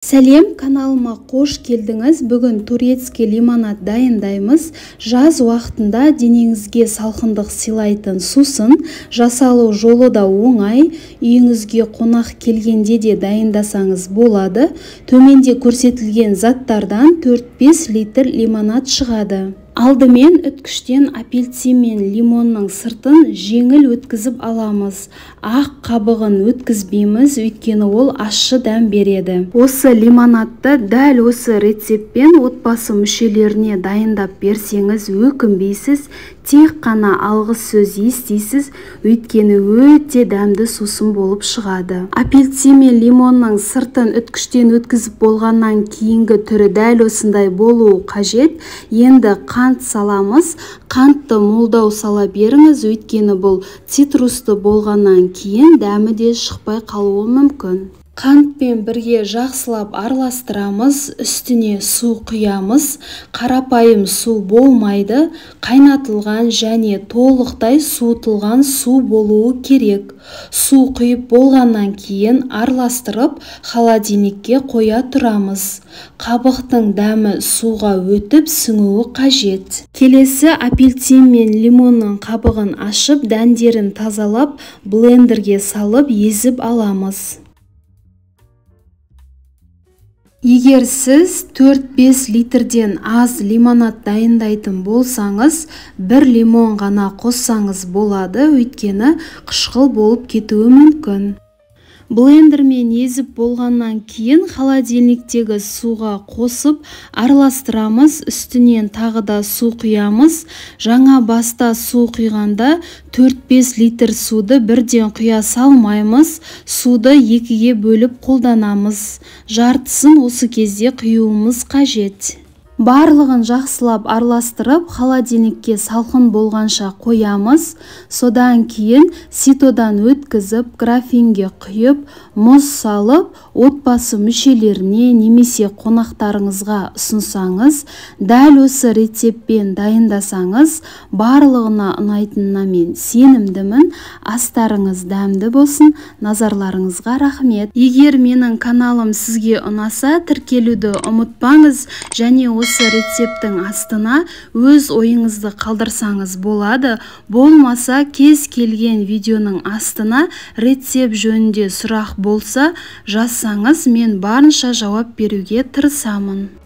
Сәлем, каналыма қош келдіңіз. Бүгін турецкий лимонад дайындаймыз. Жаз уақытында денеңізге салқындық сыйлайтын сусын, жасалу жолы да оңай. Үйіңізге қонақ келгенде де дайындасаңыз болады. Төменде көрсетілген заттардан 4-5 литр лимонад шығады. Алдымен үткіштен апельсин мен лимонның сыртын жеңіл өткізіп аламыз. Ақ қабығын өткізбейміз, өйткені ол ащы дәм береді. Осы лимонадты дәл осы рецептпен отбасы мүшелеріне дайындап берсеңіз өкінбейсіз, тек қана алғыс сөз естисіз, өйткені өте дәмді сусын болып шығады. Апельсин мен лимонның сыртын үткіштен өткізіп болғаннан кейінгі түрі дәл осындай болуы қажет. Енді қант саламыз. Қантты молдау сала беріңіз, өйткені бұл цитрусты болғаннан кейін дәмі де шықпай қалуы мүмкін. Қантпен бірге жақсылап араластырамыз, үстіне су құямыз. Қарапайым су болмайды, қайнатылған және толықтай суытылған су болуы керек. Су құйып болғаннан кейін араластырып, холодильникке қоя тұрамыз. Қабықтың дәмі суға өтіп сіңуі қажет. Келесі апельсин мен лимонның қабығын ашып, дәндерін тазалап, блендерге салып езіп аламыз. Егер сіз 4-5 литрден аз лимонад дайындайтын болсаңыз, 1 лимон ғана қоссаңыз болады, өйткені қышқыл болып кетуі мүмкін. Блендермен езіп болғаннан кейін холодильниктегі суға қосып араластырамыз, үстінен тағы да су құямыз. Жаңа баста су құйғанда 4-5 литр суды бірден құя салмаймыз, суды екіге бөліп қолданамыз. Жартысын осы кезде құюымыз қажет. Барлығын жақсылап араластырып, холодильникке салқын болғанша қоямыз. Содан кейін ситодан өткізіп, графинге құйып, мұз салып, отбасы мүшелеріне немесе қонақтарыңызға ұсынсаңыз, дәл осы рецептпен дайындасаңыз, барлығына ұнайтынына мен сенімдімін. Астарыңыз дәмді болсын. Назарларыңызға рахмет. Егер менің каналым сізге ұнаса, тіркелуді ұмытпаңыз, және осы рецептің астына өз ойыңызды қалдырсаңыз болады. Болмаса, кез келген видеоның астына рецепт жөнінде сұрақ болса, жазсаңыз, мен барынша жауап беруге тырысамын.